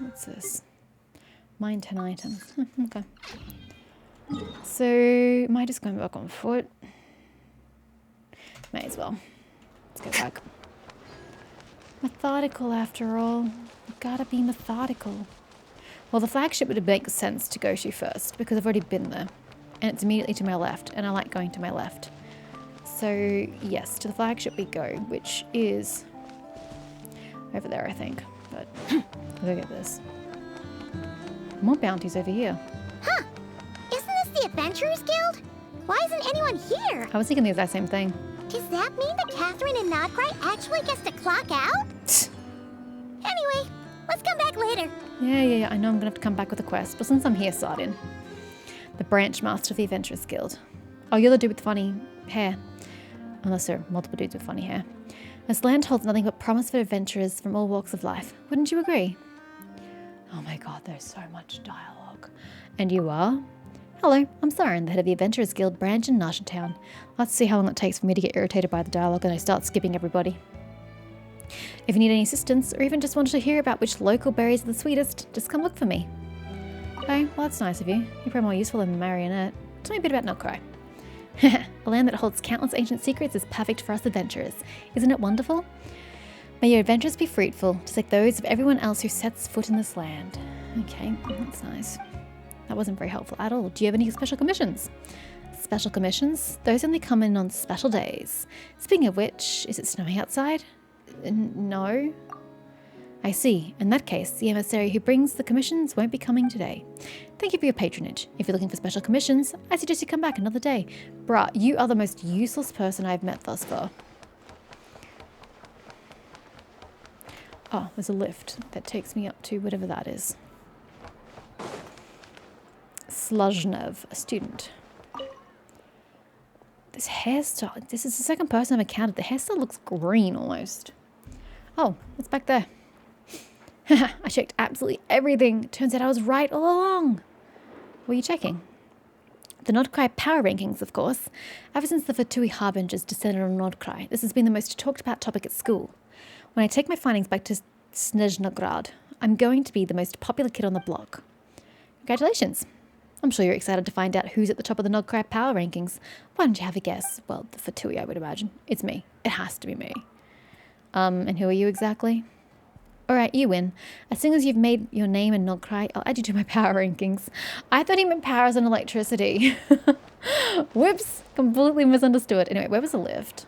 What's this? Mine 10 items. Okay. So, am I just going back on foot? May as well. Let's go back. Methodical, after all. You gotta be methodical. Well, the flagship would make sense to go to first, because I've already been there. And it's immediately to my left, and I like going to my left. So, yes, to the flagship we go, which is over there, I think. But, look at this. More bounties over here. Huh! Isn't this the Adventurers Guild? Why isn't anyone here? I was thinking the exact same thing. Does that mean that Catherine and Nodcry actually gets to clock out? Anyway, let's come back later. Yeah, I know I'm gonna have to come back with a quest, but since I'm here, Sardin. The branch master of the Adventurers Guild. Oh, you're the dude with the funny hair. Unless there are multiple dudes with funny hair. This land holds nothing but promise for adventurers from all walks of life. Wouldn't you agree? Oh my god, there's so much dialogue. And you are? Hello, I'm Siren, the head of the Adventurers Guild branch in Nashertown. Let's see how long it takes for me to get irritated by the dialogue and I start skipping everybody. If you need any assistance, or even just wanted to hear about which local berries are the sweetest, just come look for me. Okay, well that's nice of you. You're probably more useful than a marionette. Tell me a bit about Nodcry. A land that holds countless ancient secrets is perfect for us adventurers. Isn't it wonderful? May your adventures be fruitful, just like those of everyone else who sets foot in this land. Okay, that's nice. That wasn't very helpful at all. Do you have any special commissions? Special commissions? Those only come in on special days. Speaking of which, is it snowing outside? No. I see. In that case, the emissary who brings the commissions won't be coming today. Thank you for your patronage. If you're looking for special commissions, I suggest you come back another day. Bruh, you are the most useless person I've met thus far. Oh, there's a lift that takes me up to whatever that is. Sluzhnev, a student. This hairstyle, this is the second person I've encountered. The hairstyle looks green almost. Oh, it's back there. I checked absolutely everything. Turns out I was right all along. What were you checking? The Nodcry power rankings, of course. Ever since the Fatui Harbingers descended on Nodcry, this has been the most talked about topic at school. When I take my findings back to Snezhnograd, I'm going to be the most popular kid on the block. Congratulations. I'm sure you're excited to find out who's at the top of the Nodcry power rankings. Why don't you have a guess? Well, the Fatui, I would imagine. It's me. It has to be me. And who are you exactly? Alright, you win. As soon as you've made your name in Nodcry, I'll add you to my power rankings. I thought he meant powers and electricity. Whoops, completely misunderstood. Anyway, where was the lift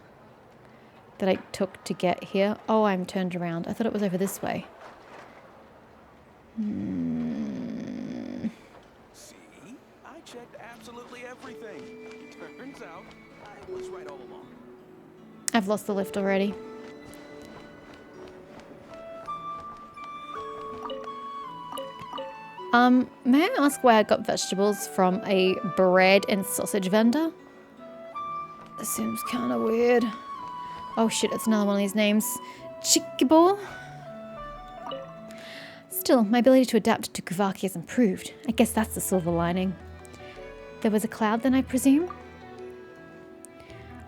that I took to get here? Oh, I'm turned around. I thought it was over this way. See? I checked absolutely everything. Turns out I was right all along. I've lost the lift already. May I ask why I got vegetables from a bread and sausage vendor? This seems kind of weird. Oh shit, it's another one of these names. Chikibor? Still, my ability to adapt to Kuvaki has improved. I guess that's the silver lining. There was a cloud then, I presume?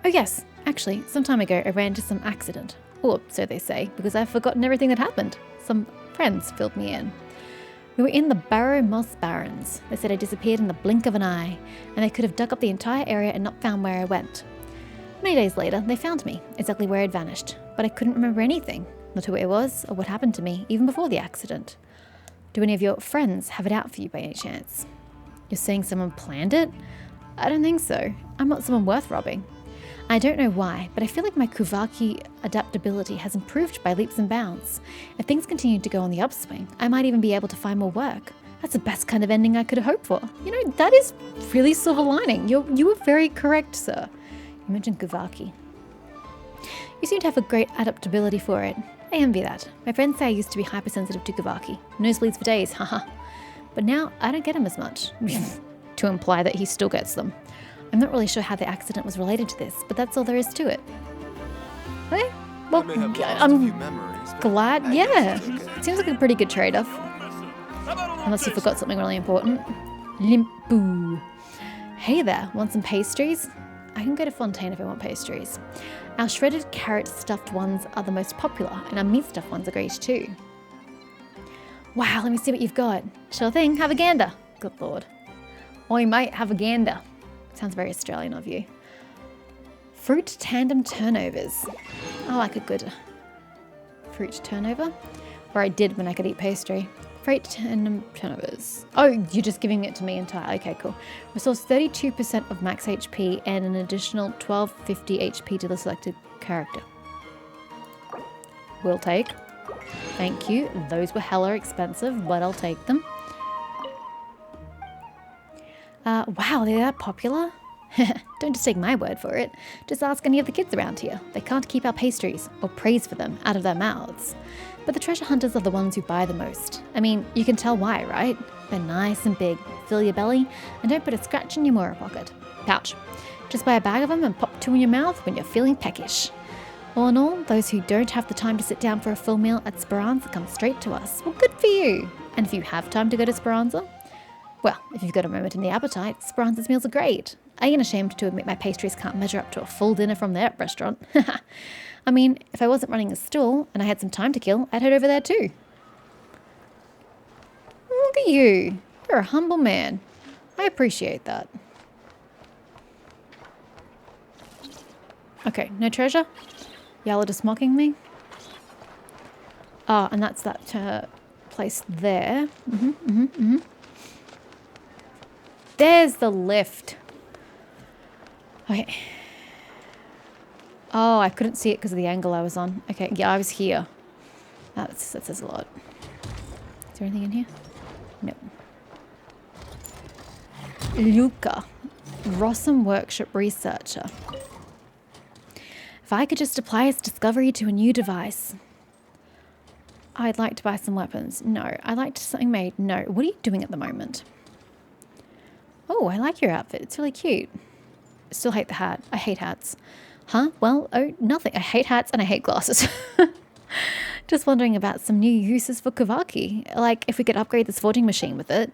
Oh yes, actually, some time ago I ran into some accident. Or so they say, because I've forgotten everything that happened. Some friends filled me in. We were in the Barrow Moss Barrens. They said I disappeared in the blink of an eye, and they could have dug up the entire area and not found where I went. Many days later, they found me, exactly where I'd vanished, but I couldn't remember anything, not who it was or what happened to me, even before the accident. Do any of your friends have it out for you by any chance? You're saying someone planned it? I don't think so. I'm not someone worth robbing. I don't know why, but I feel like my Kuvaki adaptability has improved by leaps and bounds. If things continue to go on the upswing, I might even be able to find more work. That's the best kind of ending I could have hoped for. You know, that is really silver lining. You were very correct, sir. You mentioned Kuvaki. You seem to have a great adaptability for it. I envy that. My friends say I used to be hypersensitive to Kuvaki. Nosebleeds for days, haha. But now I don't get them as much. To imply that he still gets them. I'm not really sure how the accident was related to this, but that's all there is to it. Okay, well, I'm glad, yeah. Seems like a pretty good trade-off. Unless you forgot something really important. Limpu. Hey there, want some pastries? I can go to Fontaine if I want pastries. Our shredded carrot stuffed ones are the most popular, and our meat stuffed ones are great too. Wow, let me see what you've got. Sure thing, have a gander. Good lord. Oi mate, have a gander. Sounds very Australian of you. Fruit tandem turnovers. I like a good fruit turnover. Or I did when I could eat pastry. Fruit tandem turnovers. Oh, you're just giving it to me entire. Okay, cool. Restores 32% of max HP and an additional 1250 HP to the selected character. Will take. Thank you. Those were hella expensive, but I'll take them. Wow, they're that popular? Don't just take my word for it. Just ask any of the kids around here. They can't keep our pastries, or praise for them, out of their mouths. But the treasure hunters are the ones who buy the most. I mean, you can tell why, right? They're nice and big, fill your belly, and don't put a scratch in your Mora pocket. Pouch. Just buy a bag of them and pop 2 in your mouth when you're feeling peckish. All in all, those who don't have the time to sit down for a full meal at Speranza come straight to us. Well, good for you. And if you have time to go to Speranza, well, if you've got a moment in the appetite, Speranza's meals are great. I ain't ashamed to admit my pastries can't measure up to a full dinner from their restaurant. I mean, if I wasn't running a stall and I had some time to kill, I'd head over there too. Look at you. You're a humble man. I appreciate that. Okay, no treasure? Y'all are just mocking me? Ah, and that's that place there. There's the lift. Okay. Oh, I couldn't see it because of the angle I was on. Okay, yeah, I was here. That says a lot. Is there anything in here? No. Luca, Rossum Workshop researcher. If I could just apply his discovery to a new device. I'd like to buy some weapons. No. I'd like something made. No. What are you doing at the moment? Oh, I like your outfit. It's really cute. I still hate the hat. I hate hats. Huh? Well, oh, nothing. I hate hats and I hate glasses. Just wondering about some new uses for Kavaki. Like if we could upgrade this forging machine with it.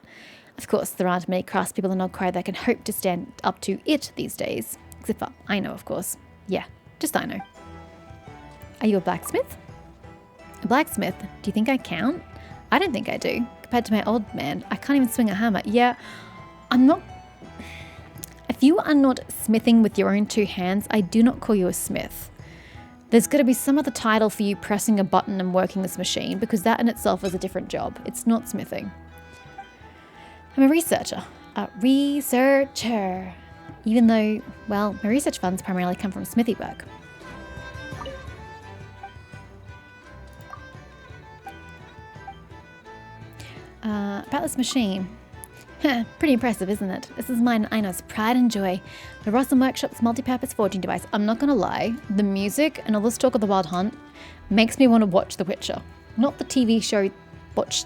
Of course, there aren't many craftspeople in Nogcry that can hope to stand up to it these days. Except for I know, of course. Yeah, just I know. Are you a blacksmith? A blacksmith? Do you think I count? I don't think I do. Compared to my old man, I can't even swing a hammer. Yeah, I'm not... If you are not smithing with your own 2 hands, I do not call you a smith. There's got to be some other title for you pressing a button and working this machine, because that in itself is a different job. It's not smithing. I'm a researcher. A researcher. Even though, well, my research funds primarily come from smithy work. About this machine. Pretty impressive, isn't it? This is mine Aina's pride and joy. The Rossum Workshop's multi-purpose forging device. I'm not gonna lie, the music and all this talk of the Wild Hunt makes me want to watch The Witcher. Not the TV show, watch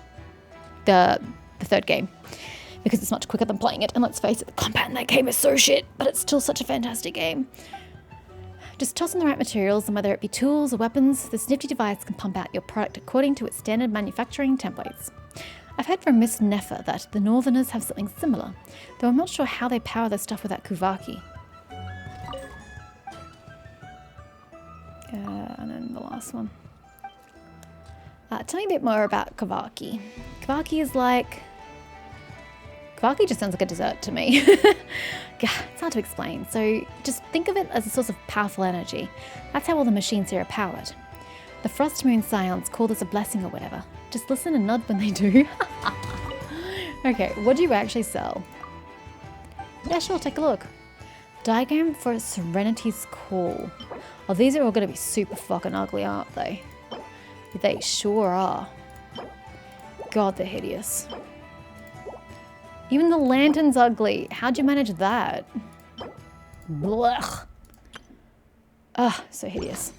the 3rd game. Because it's much quicker than playing it. And let's face it, the combat in that game is so shit. But it's still such a fantastic game. Just toss in the right materials, and whether it be tools or weapons, this nifty device can pump out your product according to its standard manufacturing templates. I've heard from Miss Neffa that the Northerners have something similar, though I'm not sure how they power their stuff without Kuvaki. And then the last one. Tell me a bit more about Kavaki. Kavaki is like... Kavaki just sounds like a dessert to me. Yeah, it's hard to explain. So just think of it as a source of powerful energy. That's how all the machines here are powered. The Frost Moon Scions call this a blessing or whatever. Just listen and nod when they do. Okay, what do you actually sell? Yeah, sure, take a look. Diagram for Serenity's Call. Oh, these are all going to be super fucking ugly, aren't they? They sure are. God, they're hideous. Even the lantern's ugly. How'd you manage that? Blech. Ah, so hideous.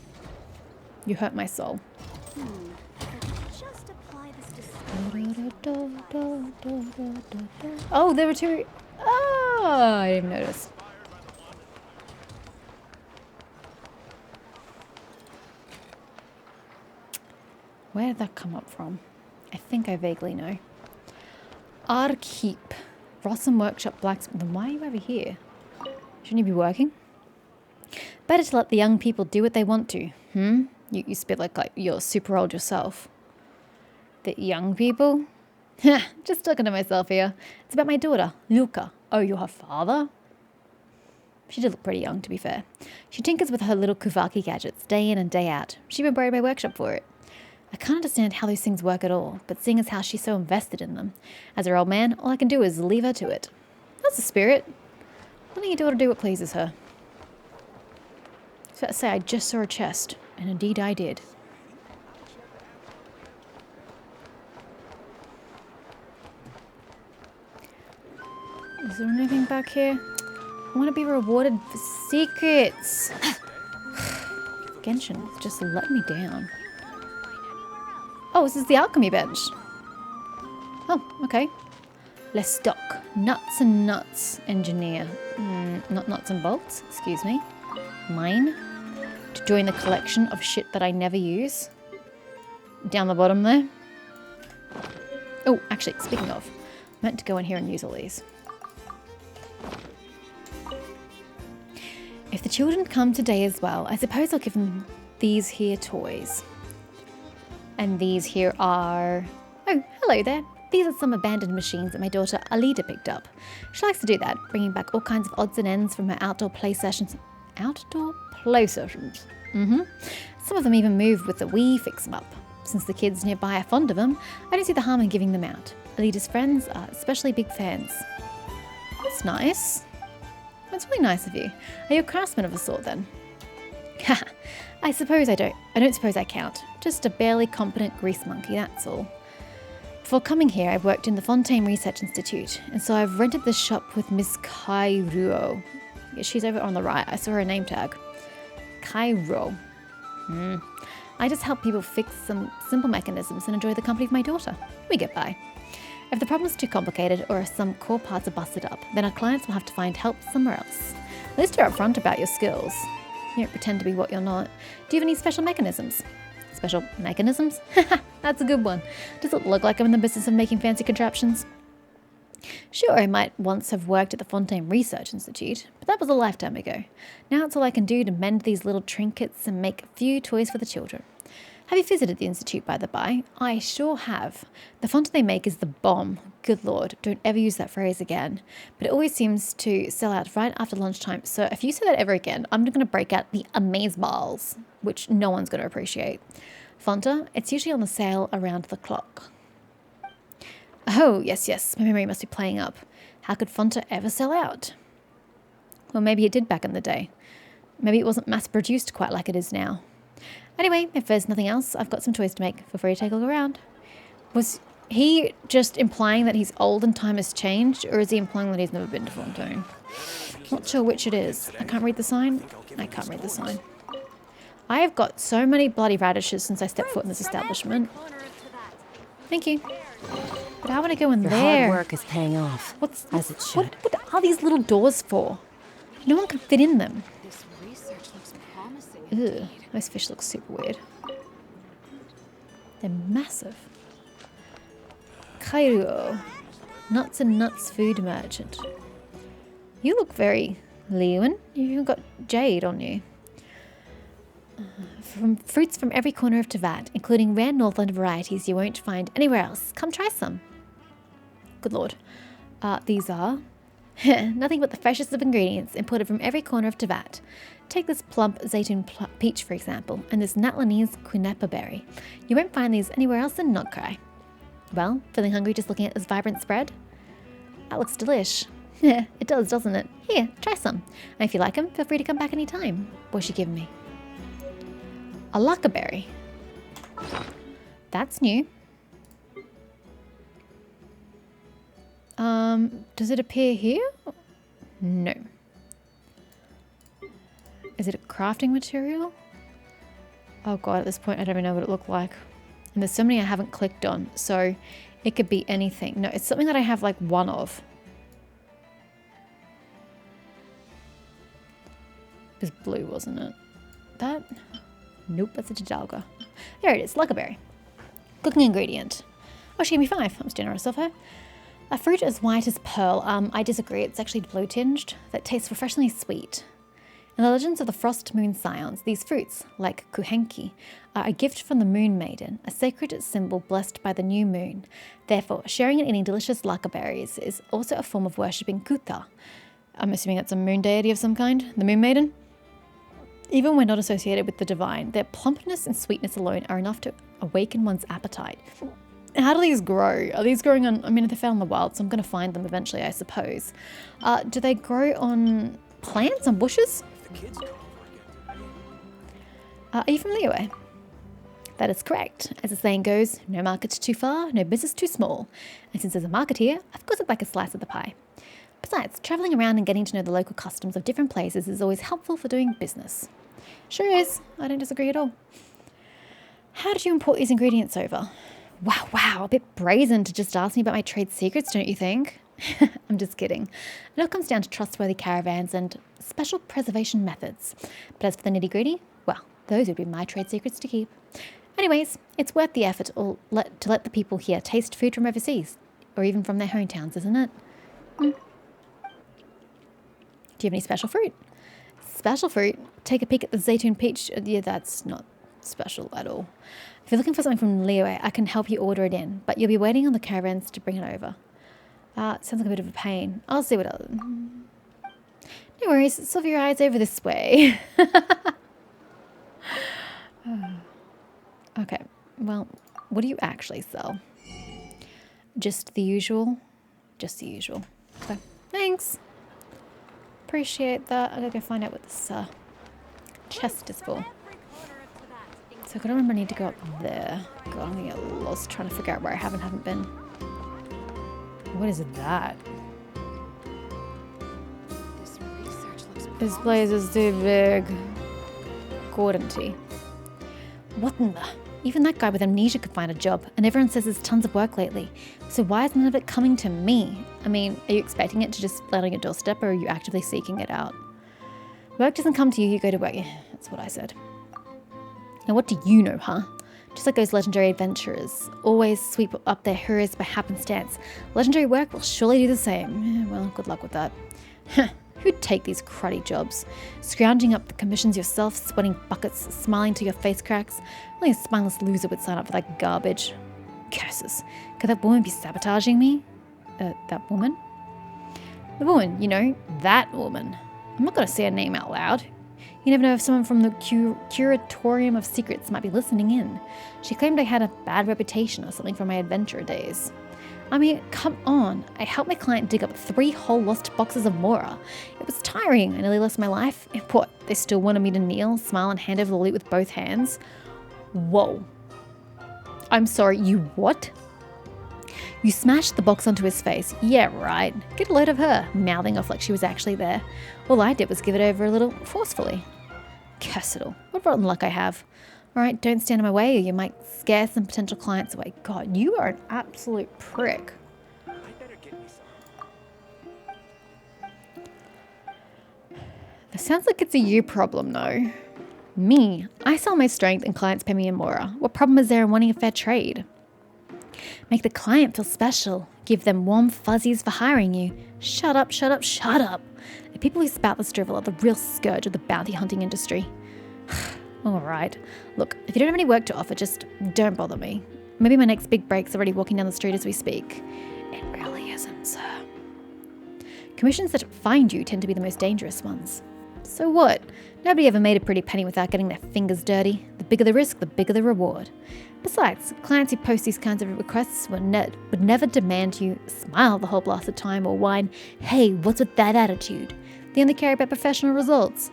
You hurt my soul. Just apply this Oh, there were 2. Oh, I didn't even notice. Where did that come up from? I think I vaguely know. Arkeep. Rossum Workshop Blacksmith. Then why are you over here? Shouldn't you be working? Better to let the young people do what they want to. You spit like you're super old yourself. The young people? Just talking to myself here. It's about my daughter, Luca. Oh, you're her father? She did look pretty young, to be fair. She tinkers with her little Kuvaki gadgets day in and day out. She even borrowed my workshop for it. I can't understand how those things work at all, but seeing as how she's so invested in them. As her old man, all I can do is leave her to it. That's the spirit. Letting your daughter do what pleases her. So to say, I just saw a chest, and indeed I did. Is there anything back here? I want to be rewarded for secrets. Genshin just let me down. Oh, this is the alchemy bench. Oh, okay. Let's stock. Nuts and nuts, engineer. Not nuts and bolts, excuse me. Mine. To join the collection of shit that I never use. Down the bottom there. Oh, actually, speaking of, I meant to go in here and use all these. If the children come today as well, I suppose I'll give them these here toys. And these here are... Oh, hello there. These are some abandoned machines that my daughter Alida picked up. She likes to do that, bringing back all kinds of odds and ends from her outdoor play sessions. Outdoor play sessions? Some of them even move with the Wii fix-em-up. Since the kids nearby are fond of them, I don't see the harm in giving them out. Alida's friends are especially big fans. That's nice. That's really nice of you. Are you a craftsman of a sort then? Haha. I suppose I don't suppose I count. Just a barely competent grease monkey, that's all. Before coming here, I worked in the Fontaine Research Institute, and so I've rented this shop with Miss Kairuo. She's over on the right. I saw her name tag. Kairuo. I just help people fix some simple mechanisms and enjoy the company of my daughter. We get by. If the problem's too complicated or if some core parts are busted up, then our clients will have to find help somewhere else. At least you're upfront about your skills. You don't pretend to be what you're not. Do you have any special mechanisms? Special mechanisms? That's a good one. Does it look like I'm in the business of making fancy contraptions? Sure, I might once have worked at the Fontaine Research Institute, but that was a lifetime ago. Now it's all I can do to mend these little trinkets and make a few toys for the children. Have you visited the Institute, by the by? I sure have. The font they make is the bomb. Good lord, don't ever use that phrase again. But it always seems to sell out right after lunchtime, so if you say that ever again, I'm going to break out the amazeballs, which no one's going to appreciate. Fonta, it's usually on the sale around the clock. Oh, yes, my memory must be playing up. How could Fonta ever sell out? Well, maybe it did back in the day. Maybe it wasn't mass-produced quite like it is now. Anyway, if there's nothing else, I've got some toys to make. Feel free to take a look around. Was he just implying that he's old and time has changed, or is he implying that he's never been to Fontaine? Not sure which it is. I can't read the sign. I can't read the sign. I have got so many bloody radishes since I stepped foot in this establishment. Thank you. But I want to go in Your there. hard work is paying off, as it should. What are these little doors for? No one can fit in them. This research looks promising. Ugh, those fish look super weird. They're massive. Kairuo, nuts and nuts food merchant. You look very Lewin. You've got jade on you. From fruits from every corner of Teyvat, including rare Northland varieties you won't find anywhere else. Come try some. Good lord. These are nothing but the freshest of ingredients imported from every corner of Teyvat. Take this plump Zaytun peach, for example, and this Natlanese Quinepa berry. You won't find these anywhere else in Notcry. Well, feeling hungry just looking at this vibrant spread? That looks delish. Yeah, it does, doesn't it? Here, try some. And if you like them, feel free to come back anytime. What's she giving me? A laccaberry. That's new. Does it appear here? No. Is it a crafting material? Oh god, at this point I don't even know what it looked like. And there's so many I haven't clicked on, so it could be anything. No, it's something that I have like one of. It was blue, wasn't it? That? Nope, that's a Jadalga. There it is, laccaberry. Cooking ingredient. Oh, she gave me 5. I'm generous of her. A fruit as white as pearl. I disagree. It's actually blue tinged. That tastes refreshingly sweet. In the legends of the Frost Moon Scions, these fruits, like kuhenki, are a gift from the Moon Maiden, a sacred symbol blessed by the new moon. Therefore, sharing and eating delicious laka berries is also a form of worshipping Kuta. I'm assuming it's a moon deity of some kind, the Moon Maiden. Even when not associated with the divine, their plumpness and sweetness alone are enough to awaken one's appetite. How do these grow? Are these growing on, I mean, they're found in the wild, so I'm going to find them eventually, I suppose. Do they grow on plants, on bushes? The kids come over again. Are you from Liyue? That is correct. As the saying goes, no market's too far, no business too small. And since there's a market here, of course I'd like a slice of the pie. Besides, travelling around and getting to know the local customs of different places is always helpful for doing business. Sure is. I don't disagree at all. How did you import these ingredients over? Wow, a bit brazen to just ask me about my trade secrets, don't you think? I'm just kidding. It all comes down to trustworthy caravans and special preservation methods. But as for the nitty-gritty, well, those would be my trade secrets to keep. Anyways, it's worth the effort to let the people here taste food from overseas, or even from their hometowns, isn't it? Do you have any special fruit? Special fruit? Take a peek at the Zaytun peach. Yeah, that's not special at all. If you're looking for something from Liyue, I can help you order it in, but you'll be waiting on the caravans to bring it over. Sounds like a bit of a pain. I'll see what else. No worries, silver your eyes over this way. Okay, well, what do you actually sell? Just the usual? Just the usual. Okay, thanks. Appreciate that. I gotta go find out what this chest is for. So I gotta remember I need to go up there. God, I'm gonna get lost trying to figure out where I haven't been. What is that? This research looks This place is too big. Gordon T. What in the... Even that guy with amnesia could find a job, and everyone says there's tons of work lately. So why is none of it coming to me? I mean, are you expecting it to just land on your doorstep, or are you actively seeking it out? Work doesn't come to you, you go to work. Yeah, that's what I said. Now what do you know, huh? Just like those legendary adventurers, always sweep up their heroes by happenstance. Legendary work will surely do the same. Yeah, well, good luck with that. Who'd take these cruddy jobs? Scrounging up the commissions yourself, sweating buckets, smiling till your face cracks. Only a spineless loser would sign up for that garbage. Curses. Could that woman be sabotaging me? That woman? The woman, you know, that woman. I'm not going to say her name out loud. You never know if someone from the Curatorium of Secrets might be listening in. She claimed I had a bad reputation or something from my adventure days. I mean, come on. I helped my client dig up 3 whole lost boxes of Mora. It was tiring. I nearly lost my life. And what, they still wanted me to kneel, smile, and hand over the loot with both hands? Whoa. I'm sorry, you what? You smashed the box onto his face. Yeah, right. Get a load of her, mouthing off like she was actually there. All I did was give it over a little forcefully. Curse it all. What rotten luck I have. Alright, don't stand in my way or you might scare some potential clients away. God, you are an absolute prick. I better get me some. That sounds like it's a you problem, though. Me, I sell my strength and clients pay me in Mora. What problem is there in wanting a fair trade? Make the client feel special. Give them warm fuzzies for hiring you. Shut up, shut up, shut up. The people who spout this drivel are the real scourge of the bounty hunting industry. Alright. Look, if you don't have any work to offer, just don't bother me. Maybe my next big break's already walking down the street as we speak. It really isn't, sir. Commissions that find you tend to be the most dangerous ones. So what? Nobody ever made a pretty penny without getting their fingers dirty. The bigger the risk, the bigger the reward. Besides, clients who post these kinds of requests would never demand you smile the whole blasted time or whine, hey, what's with that attitude? They only care about professional results.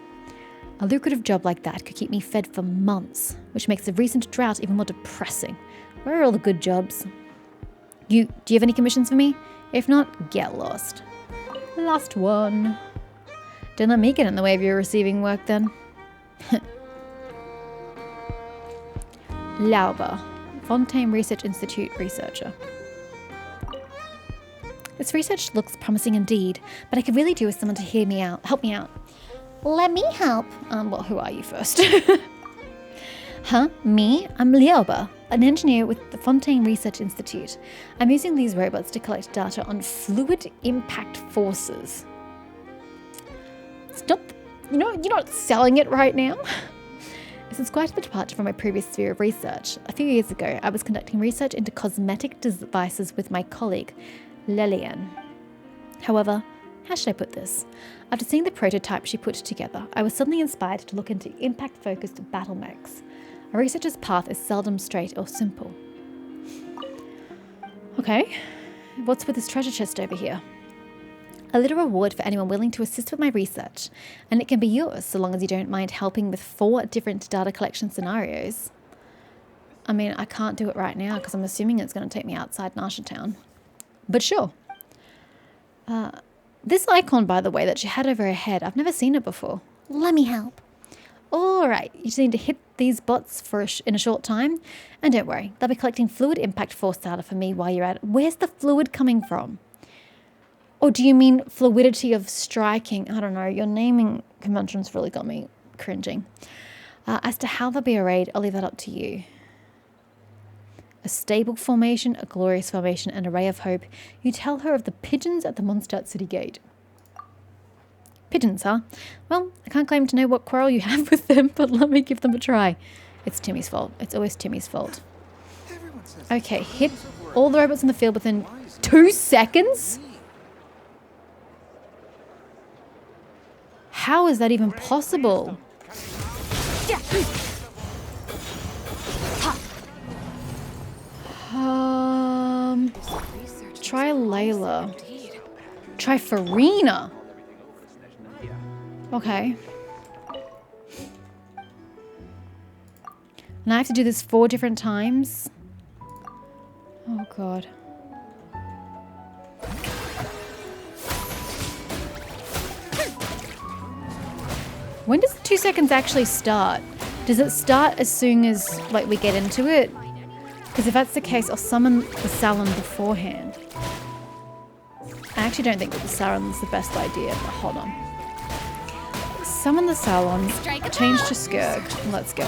A lucrative job like that could keep me fed for months, which makes the recent drought even more depressing. Where are all the good jobs? Do you have any commissions for me? If not, get lost. Last one. Don't let me get in the way of your receiving work then. Lauber, Fontaine Research Institute researcher. This research looks promising indeed, but I could really do with someone to help me out. Let me help. Well, who are you first? Huh? Me? I'm Lauber, an engineer with the Fontaine Research Institute. I'm using these robots to collect data on fluid impact forces. Stop you're not selling it right now. This is quite a departure from my previous sphere of research. A few years ago, I was conducting research into cosmetic devices with my colleague, Lillian. However, how should I put this? After seeing the prototype she put together, I was suddenly inspired to look into impact-focused battle mechs. A researcher's path is seldom straight or simple. Okay, what's with this treasure chest over here? A little reward for anyone willing to assist with my research, and it can be yours so long as you don't mind helping with 4 different data collection scenarios. I mean, I can't do it right now because I'm assuming it's going to take me outside Narsha Town. But sure. This icon, by the way, that she had over her head, I've never seen it before. Let me help. Alright, you just need to hit these bots in a short time. And don't worry, they'll be collecting fluid impact force data for me while you're at it. Where's the fluid coming from? Or do you mean fluidity of striking? I don't know, your naming conventions really got me cringing. As to how they'll be arrayed, I'll leave that up to you. A stable formation, a glorious formation, and a ray of hope. You tell her of the pigeons at the Mondstadt City Gate. Pigeons, huh? Well, I can't claim to know what quarrel you have with them, but let me give them a try. It's Timmy's fault. It's always Timmy's fault. Okay, hit all the robots in the field within 2 seconds? How is that even possible? Try Layla. Try Farina. Okay. And I have to do this 4 different times? Oh god. When does the 2 seconds actually start? Does it start as soon as like we get into it? Because if that's the case, I'll summon the Salon beforehand. I actually don't think that the Salon's the best idea, but hold on. Summon the Salon, change to Scourge, and let's go.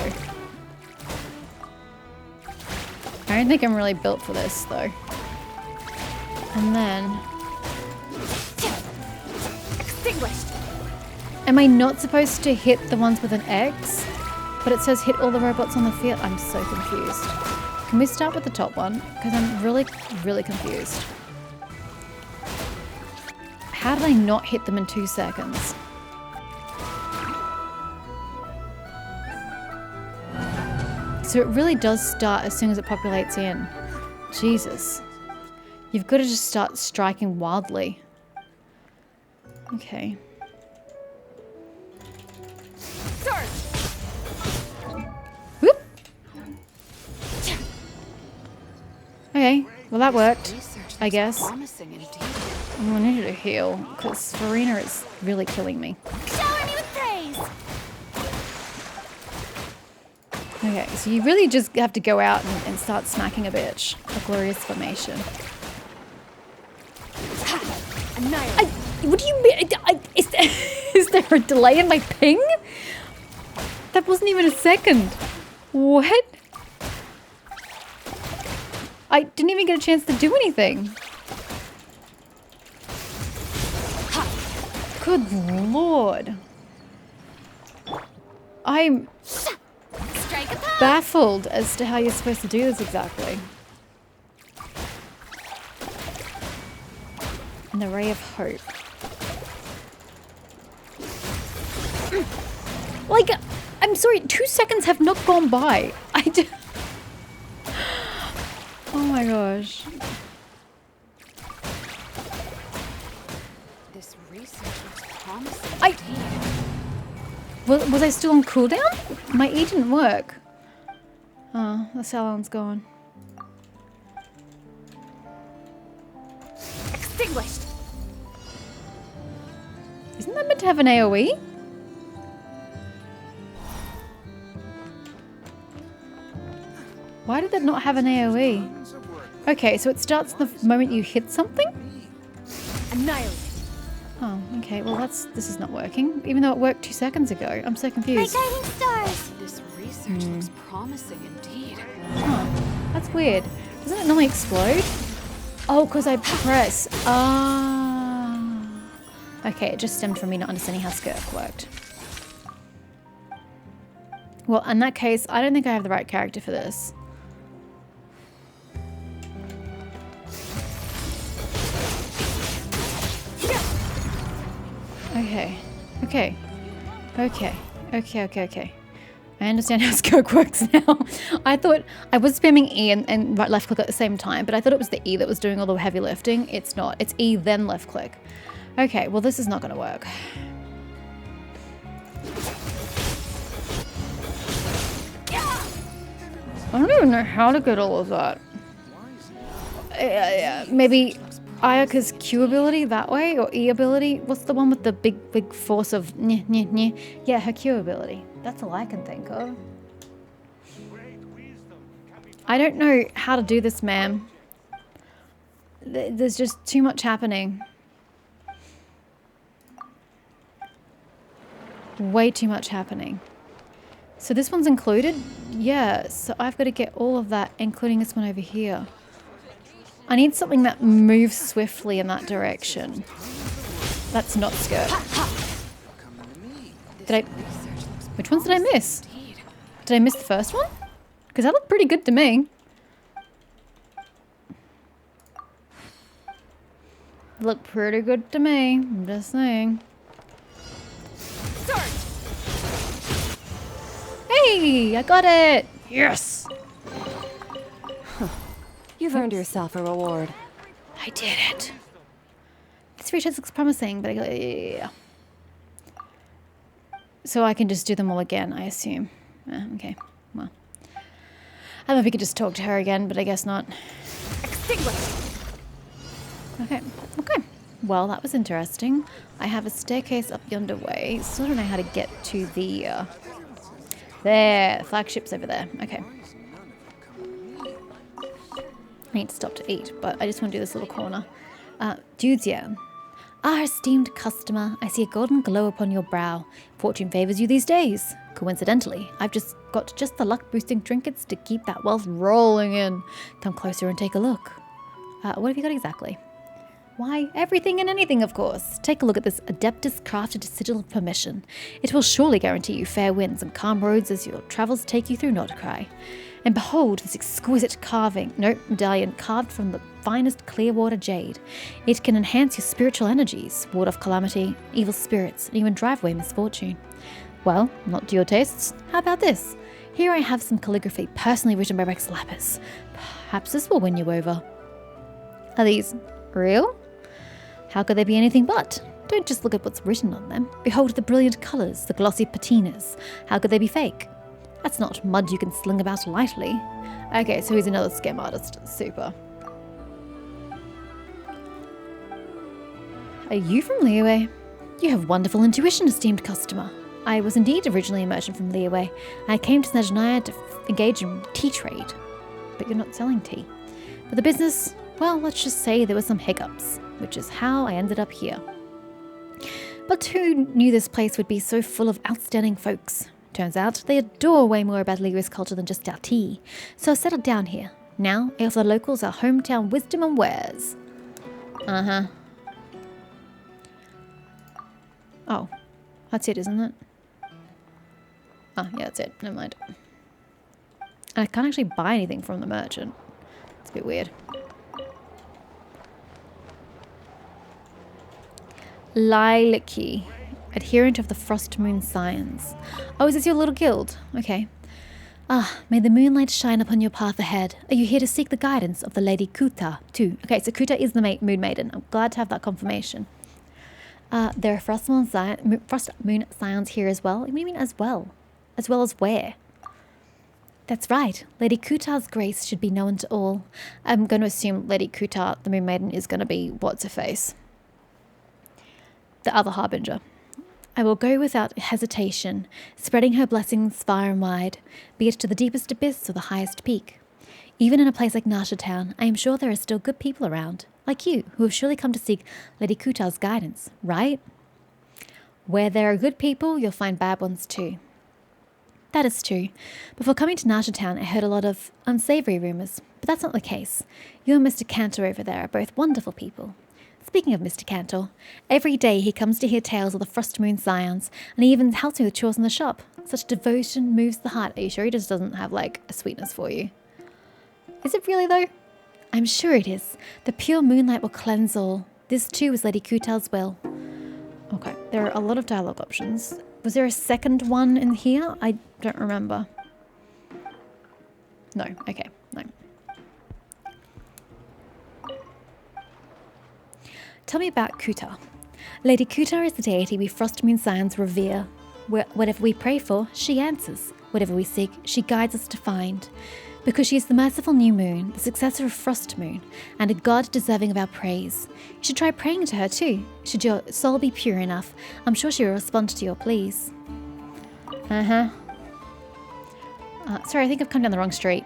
I don't think I'm really built for this though. And then... Extinguished. Am I not supposed to hit the ones with an X? But it says hit all the robots on the field. I'm so confused. Can we start with the top one? Because I'm really, really confused. How did I not hit them in 2 seconds? So it really does start as soon as it populates in. Jesus. You've got to just start striking wildly. Okay. Whoop. Okay, well that worked, I guess. I need to heal, because Farina is really killing me. Shower me with praise. Okay, so you really just have to go out and start smacking a bitch. A glorious formation. What do you mean? Is there a delay in my ping? That wasn't even a second. What? I didn't even get a chance to do anything. Good lord. I'm baffled as to how you're supposed to do this exactly. An array of hope. Like, I'm sorry, 2 seconds have not gone by. Oh my gosh. This research looks promising. Was I still on cooldown? My E didn't work. Oh, the salon's gone. Extinguished. Isn't that meant to have an AoE? Why did that not have an AoE? Okay, so it starts the moment you hit something? Annihilate. Oh, okay. Well, this is not working. Even though it worked 2 seconds ago. I'm so My confused. guiding stars. This research looks promising indeed. Huh. That's weird. Doesn't it normally explode? Oh, because I press. Ah. Okay, it just stemmed from me not understanding how Skirk worked. Well, in that case, I don't think I have the right character for this. Okay. Okay. Okay. Okay, okay, okay. I understand how Skirk works now. I thought I was spamming E and right left click at the same time, but I thought it was the E that was doing all the heavy lifting. It's not. It's E then left click. Okay, well this is not going to work. I don't even know how to get all of that. Maybe Ayaka's Q ability that way, or E ability? What's the one with the big force of nyeh, nyeh, nyeh? Yeah, her Q ability. That's all I can think of. I don't know how to do this, ma'am. There's just too much happening. Way too much happening. So this one's included? Yeah, so I've got to get all of that, including this one over here. I need something that moves swiftly in that direction. That's not Skirt. Which ones did I miss? Did I miss the first one? Because that looked pretty good to me. Looked pretty good to me. I'm just saying. Hey, I got it! Yes! You've earned yourself a reward. I did it. This franchise looks promising, but yeah. So I can just do them all again, I assume. Okay, well. I don't know if we could just talk to her again, but I guess not. Okay, okay. Well, that was interesting. I have a staircase up yonder way. Still don't know how to get to the... There, the flagship's over there. Okay. I need to stop to eat, but I just want to do this little corner. Dudes, yeah. Our esteemed customer, I see a golden glow upon your brow. Fortune favors you these days. Coincidentally, I've just got the luck-boosting trinkets to keep that wealth rolling in. Come closer and take a look. What have you got exactly? Why, everything and anything, of course. Take a look at this Adeptus crafted sigil of permission. It will surely guarantee you fair winds and calm roads as your travels take you through Nordcry. And behold this exquisite medallion carved from the finest Clearwater jade. It can enhance your spiritual energies, ward off calamity, evil spirits, and even drive away misfortune. Well, not to your tastes. How about this? Here I have some calligraphy personally written by Rex Lapis. Perhaps this will win you over. Are these real? How could they be anything but? Don't just look at what's written on them. Behold the brilliant colours, the glossy patinas. How could they be fake? That's not mud you can sling about lightly. Okay, so he's another scam artist. Super. Are you from Liyue? You have wonderful intuition, esteemed customer. I was indeed originally a merchant from Liyue. I came to Snezhnaya to engage in tea trade. But you're not selling tea. But the business, well, let's just say there were some hiccups, which is how I ended up here. But who knew this place would be so full of outstanding folks? Turns out they adore way more about Liyue's culture than just our tea. So I settled down here. Now, I offer the locals our hometown wisdom and wares. Uh-huh. Oh, that's it, isn't it? Oh, yeah, that's it. Never mind. I can't actually buy anything from the merchant. It's a bit weird. Lyliki, adherent of the Frost Moon Science. Oh, is this your little guild? Okay. Ah, may the moonlight shine upon your path ahead. Are you here to seek the guidance of the Lady Kuta, too? Okay, so Kuta is the Moon Maiden. I'm glad to have that confirmation. There are Frost Moon Scions here as well. What do you mean as well? As well as where? That's right. Lady Kuta's grace should be known to all. I'm going to assume Lady Kuta, the Moon Maiden, is going to be what's-her-face. The other Harbinger. I will go without hesitation, spreading her blessings far and wide, be it to the deepest abyss or the highest peak. Even in a place like Nasha Town, I am sure there are still good people around, like you, who have surely come to seek Lady Kuta's guidance, right? Where there are good people, you'll find bad ones too. That is true. Before coming to Nasha Town, I heard a lot of unsavory rumors, but that's not the case. You and Mr. Cantor over there are both wonderful people. Speaking of Mr. Cantor, every day he comes to hear tales of the Frost Moon Scions, and he even helps me with chores in the shop. Such devotion moves the heart. Are you sure he just doesn't have like a sweetness for you? Is it really though? I'm sure it is. The pure moonlight will cleanse all. This too was Lady Kutal's will. Okay, there are a lot of dialogue options. Was there a second one in here? I don't remember. No, okay, no. Tell me about Kuta. Lady Kuta is the deity we Frost Moon Scions revere. Whatever we pray for, she answers. Whatever we seek, she guides us to find. Because she is the merciful new moon, the successor of Frost Moon, and a god deserving of our praise. You should try praying to her too. Should your soul be pure enough, I'm sure she will respond to your pleas. Sorry, I think I've come down the wrong street.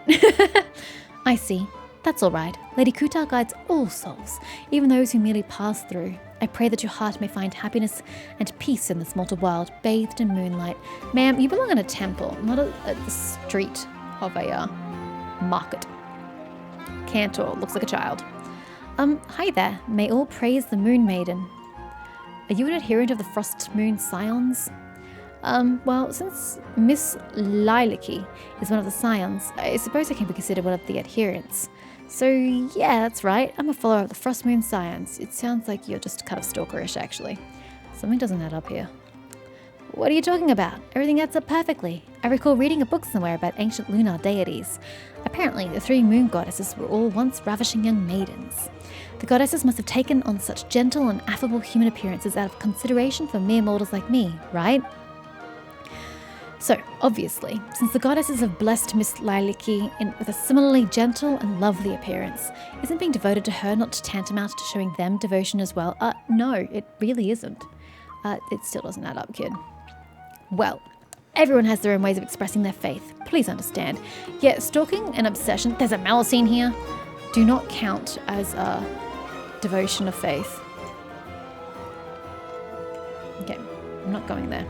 I see. That's all right. Lady Kuta guides all souls, even those who merely pass through. I pray that your heart may find happiness and peace in this mortal world, bathed in moonlight. Ma'am, you belong in a temple, not a street of a market. Cantor looks like a child. Hi there. May all praise the Moon Maiden. Are you an adherent of the Frost Moon Scions? Well, since Miss Liliki is one of the Scions, I suppose I can be considered one of the adherents. So, yeah, that's right. I'm a follower of the Frost Moon Scions. It sounds like you're just kind of stalkerish, actually. Something doesn't add up here. What are you talking about? Everything adds up perfectly. I recall reading a book somewhere about ancient lunar deities. Apparently, the 3 moon goddesses were all once ravishing young maidens. The goddesses must have taken on such gentle and affable human appearances out of consideration for mere mortals like me, right? So, obviously, since the goddesses have blessed Miss Liliki with a similarly gentle and lovely appearance, isn't being devoted to her not tantamount to showing them devotion as well? No, it really isn't. It still doesn't add up, kid. Well, everyone has their own ways of expressing their faith. Please understand. Yet stalking and obsession, there's a Malacine here, do not count as a devotion of faith. Okay, I'm not going there.